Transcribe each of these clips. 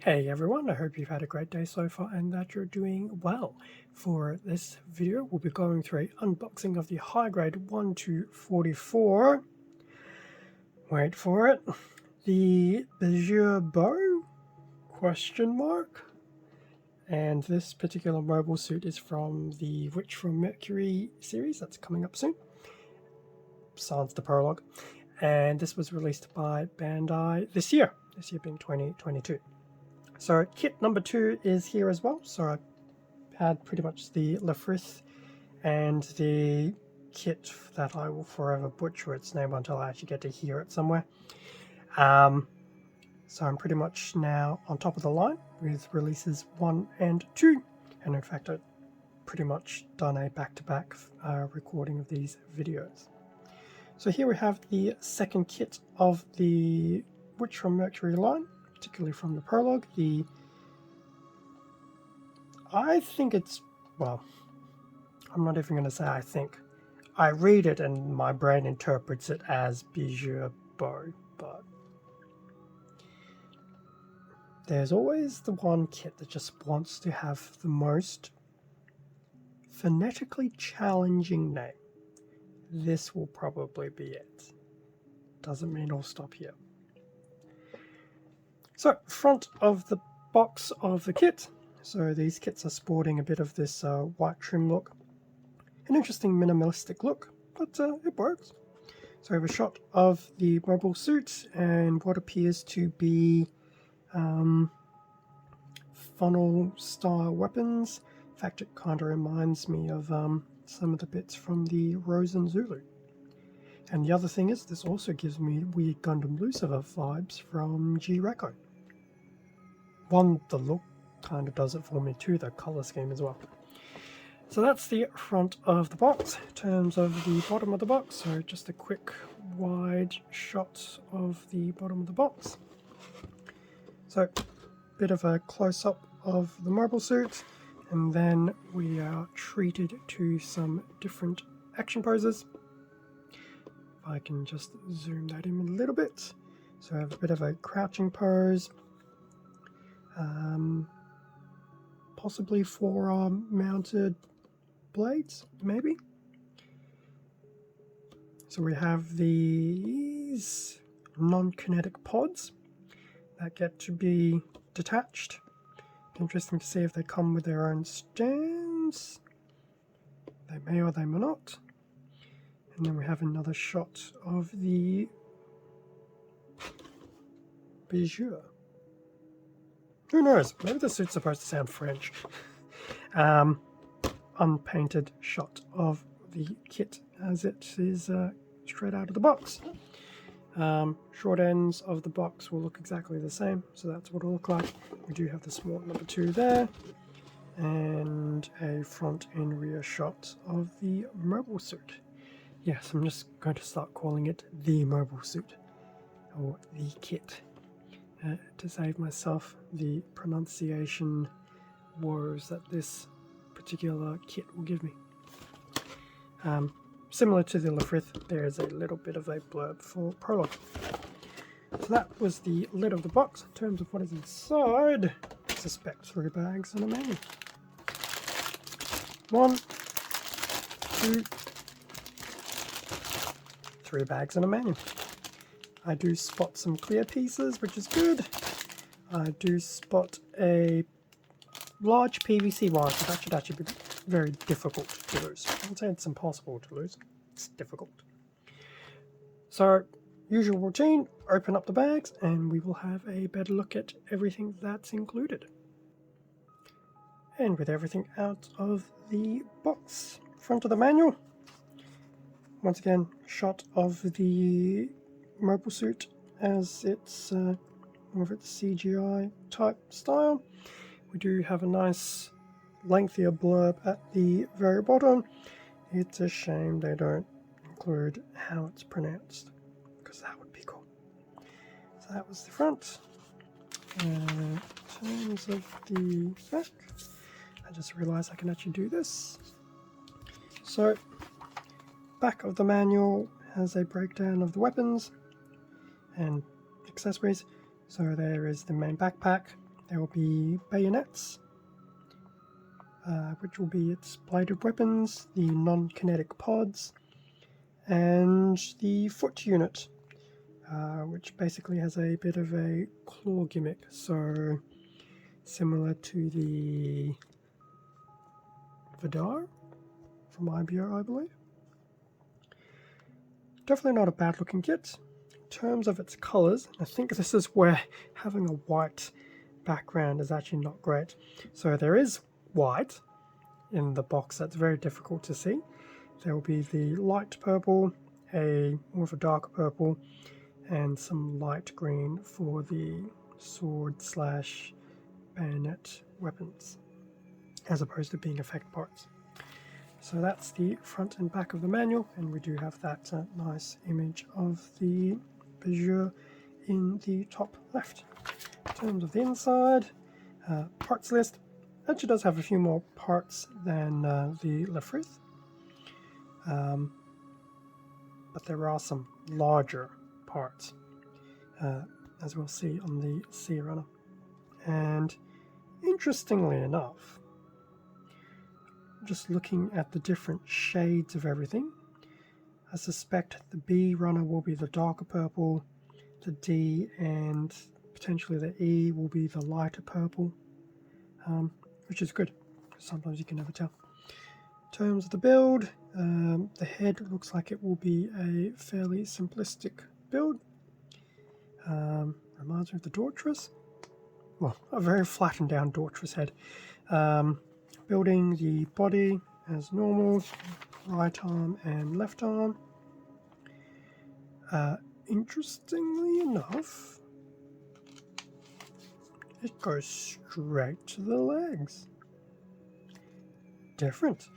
Hey everyone, I hope you've had a great day so far and that you're doing well. For this video, we'll be going through an unboxing of the high grade 1 to 44. Wait for it. The Beguir-Beu ? And this particular mobile suit is from the Witch from Mercury series that's coming up soon. Sans the prologue. And this was released by Bandai this year being 2022. So kit number 2 is here as well. So I had pretty much the Lafrith and the kit that I will forever butcher its name until I actually get to hear it somewhere. So I'm pretty much now on top of the line with releases 1 and 2. And in fact, I've pretty much done a back-to-back recording of these videos. So here we have the second kit of the Witch from Mercury line, particularly from the prologue. I think it's, well, I'm not even going to say I think. I read it and my brain interprets it as Beguir-Beu, but there's always the one kit that just wants to have the most phonetically challenging name. This will probably be it. Doesn't mean I'll stop here. So, front of the box of the kit. So these kits are sporting a bit of this white trim look. An interesting minimalistic look, but it works. So we have a shot of the mobile suit and what appears to be funnel style weapons. In fact, it kind of reminds me of some of the bits from the Rosen Zulu. And the other thing is, this also gives me weird Gundam Lucifer vibes from G-Reco. One, the look kind of does it for me too, the color scheme as well. So that's the front of the box. In terms of the bottom of the box, so just a quick wide shot of the bottom of the box. So, bit of a close-up of the mobile suit, and then we are treated to some different action poses. If I can just zoom that in a little bit. So I have a bit of a crouching pose, possibly forearm mounted blades, maybe. So we have these non-kinetic pods that get to be detached. Interesting to see if they come with their own stands. They may or they may not. And then we have another shot of the Beguir. Who knows? Maybe the suit's supposed to sound French. Unpainted shot of the kit as it is straight out of the box. Short ends of the box will look exactly the same, so that's what it'll look like. We do have the small number 2 there, and a front and rear shot of the mobile suit. Yes, I'm just going to start calling it the mobile suit, or the kit, to save myself the pronunciation woes that this particular kit will give me. Similar to the Lafrith, there is a little bit of a blurb for prologue. So that was the lid of the box. In terms of what is inside, I suspect 3 bags and a manual. 1, 2, 3 bags and a manual. I do spot some clear pieces, which is good. I do spot a large PVC wire, so that should actually be very difficult to lose. I won't say it's impossible to lose, it's difficult. So, usual routine, open up the bags and we will have a better look at everything that's included. And with everything out of the box, front of the manual, once again, shot of the mobile suit as it's more of its CGI type style. We do have a nice lengthier blurb at the very bottom. It's a shame they don't include how it's pronounced, because that would be cool. So that was the front. In terms of the back, I just realized I can actually do this. So, back of the manual has a breakdown of the weapons and accessories. So there is the main backpack, there will be bayonets, which will be its bladed weapons, the non-kinetic pods, and the foot unit, which basically has a bit of a claw gimmick, so similar to the Vidar from IBO, I believe. Definitely not a bad looking kit. In terms of its colours, I think this is where having a white background is actually not great. So there is white in the box that's very difficult to see. There will be the light purple, a more of a darker purple, and some light green for the sword slash bayonet weapons, as opposed to being effect parts. So that's the front and back of the manual, and we do have that nice image of the Beguir in the top left. In terms of the inside, parts list actually does have a few more parts than the Lefrith, but there are some larger parts, as we'll see on the Sea Runner. And interestingly enough, just looking at the different shades of everything, I suspect the B runner will be the darker purple, the D and potentially the E will be the lighter purple, which is good, because sometimes you can never tell. In terms of the build, the head looks like it will be a fairly simplistic build. Reminds me of the Dortress. Well, a very flattened down Dortress head. Building the body as normal, right arm and left arm. Interestingly enough, it goes straight to the legs. Different.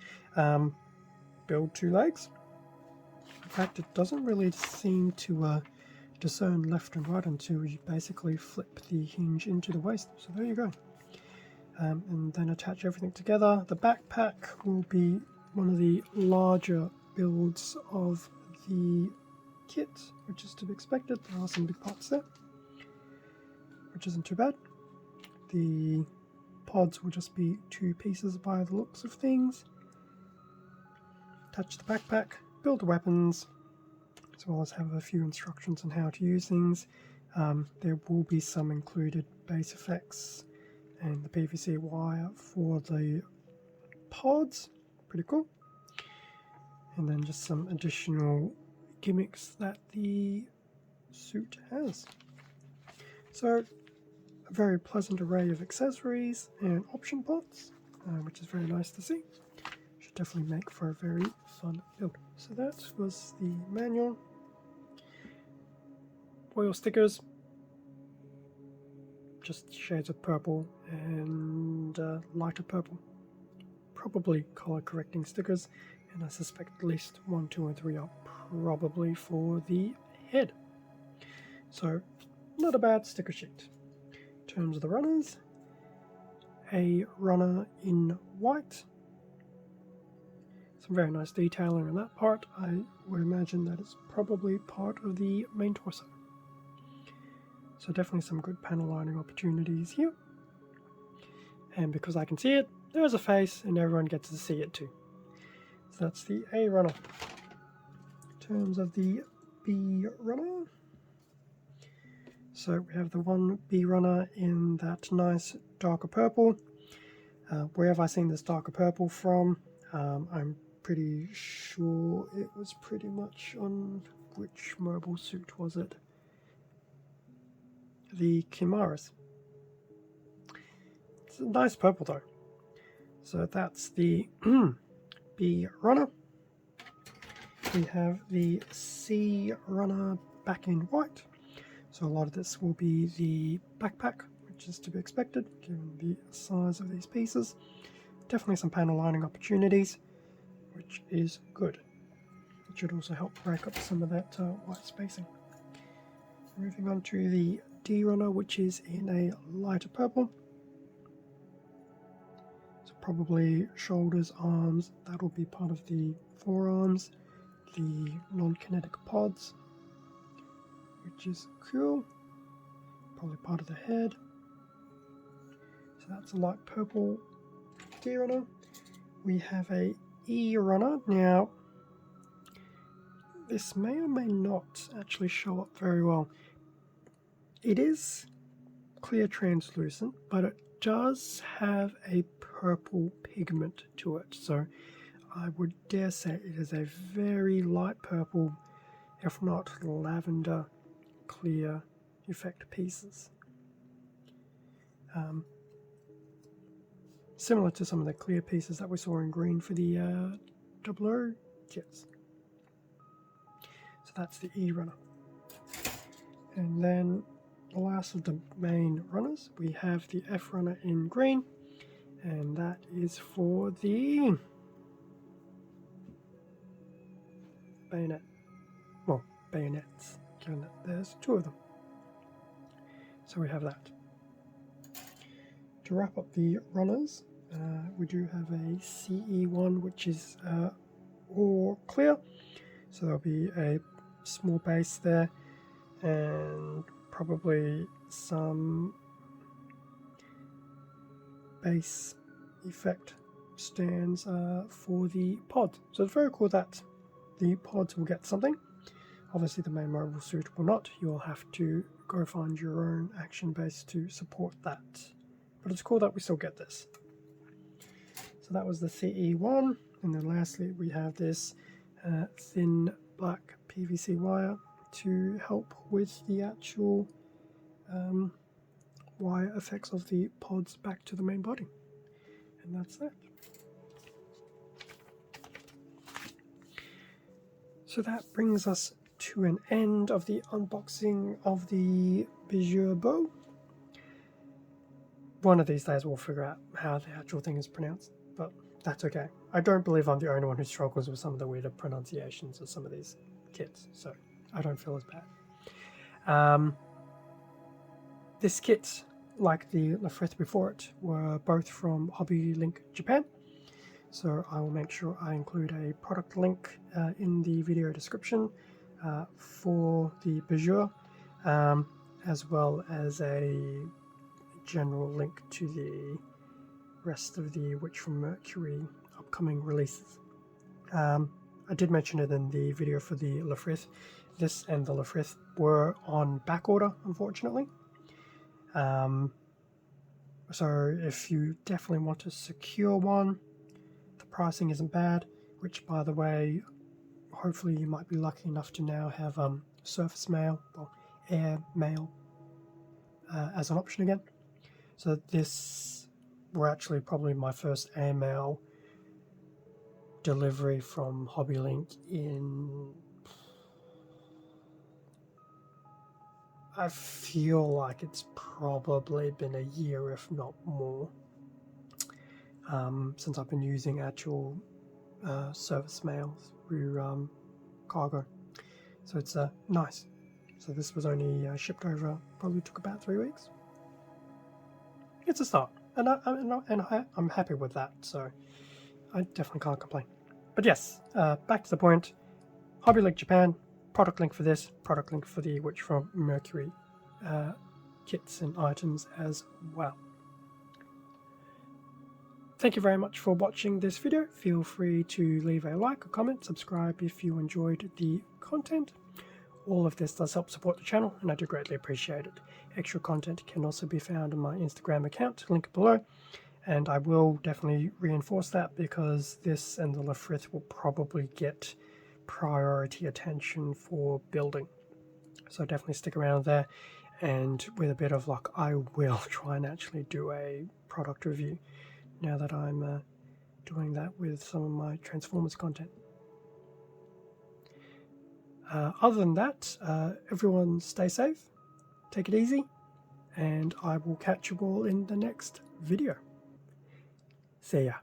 Build 2 legs. In fact, it doesn't really seem to discern left and right until you basically flip the hinge into the waist. So there you go. And then attach everything together. The backpack will be one of the larger builds of the kit, which is to be expected. There are some big parts there, which isn't too bad. The pods will just be 2 pieces by the looks of things. Attach the backpack, build the weapons, as well as have a few instructions on how to use things. There will be some included base effects and the PVC wire for the pods. Pretty cool. And then just some additional gimmicks that the suit has. So a very pleasant array of accessories and option parts, which is very nice to see. Should definitely make for a very fun build. So that was the manual. Foil stickers, just shades of purple and lighter purple. Probably color correcting stickers, and I suspect at least 1, 2, and 3 are probably for the head. So not a bad sticker sheet. In terms of the runners, a runner in white. Some very nice detailing on that part. I would imagine that it's probably part of the main torso. So definitely some good panel lining opportunities here. And because I can see it, there's a face and everyone gets to see it too. So that's the A runner. In terms of the B runner, so we have the one B runner in that nice darker purple. Where have I seen this darker purple from? I'm pretty sure it was pretty much on, which mobile suit was it? The Chimaras. It's a nice purple though. So that's the B runner. We have the C runner back in white. So a lot of this will be the backpack, which is to be expected given the size of these pieces. Definitely some panel lining opportunities, which is good. It should also help break up some of that white spacing. Moving on to the D runner, which is in a lighter purple. So probably shoulders, arms, that'll be part of the forearms, the non-kinetic pods, which is cool. Probably part of the head. that's a light purple D runner. We have a E runner. Now, this may or may not actually show up very well. It is clear translucent, but it does have a purple pigment to it. So I would dare say it is a very light purple, if not lavender, clear effect pieces. Similar to some of the clear pieces that we saw in green for the 00 kits. So that's the E runner. And then the last of the main runners, we have the F runner in green, and that is for the bayonet. Well, bayonets, given that there's two of them. So we have that. To wrap up the runners, we do have a CE1, which is all clear. So there'll be a small base there, and probably some base effect stands for the pods. So it's very cool that the pods will get something. Obviously the main mobile suit will not. You'll have to go find your own action base to support that. But it's cool that we still get this. So that was the CE1. And then lastly we have this thin black PVC wire to help with the actual wire effects of the pods back to the main body. And that's that. So that brings us to an end of the unboxing of the Beguir-Beu. One of these days we'll figure out how the actual thing is pronounced, but that's okay. I don't believe I'm the only one who struggles with some of the weirder pronunciations of some of these kits, so I don't feel as bad. This kit, like the Lafrith before it, were both from Hobby Link Japan. So I will make sure I include a product link in the video description for the Beguir, as well as a general link to the rest of the Witch from Mercury upcoming releases. I did mention it in the video for the Lafrith. This and the Lafrith were on back order, unfortunately. So if you definitely want to secure one, the pricing isn't bad, which by the way, hopefully you might be lucky enough to now have surface mail, or air mail as an option again. So this were actually probably my first air mail delivery from Hobby Link in, I feel like it's probably been a year, if not more, since I've been using actual service mail through cargo. So it's nice. So this was only shipped over, probably took about 3 weeks. It's a start, and I'm happy with that, so I definitely can't complain. But yes, back to the point. Hobby Link Japan, product link for this, product link for the Witch from Mercury kits and items as well. Thank you very much for watching this video. Feel free to leave a like, a comment, subscribe if you enjoyed the content. All of this does help support the channel, and I do greatly appreciate it. Extra content can also be found on my Instagram account, link below, and I will definitely reinforce that because this and the Lafrith will probably get priority attention for building. So definitely stick around there, and with a bit of luck I will try and actually do a product review now that I'm doing that with some of my Transformers content. Other than that, everyone stay safe, take it easy, and I will catch you all in the next video. See ya.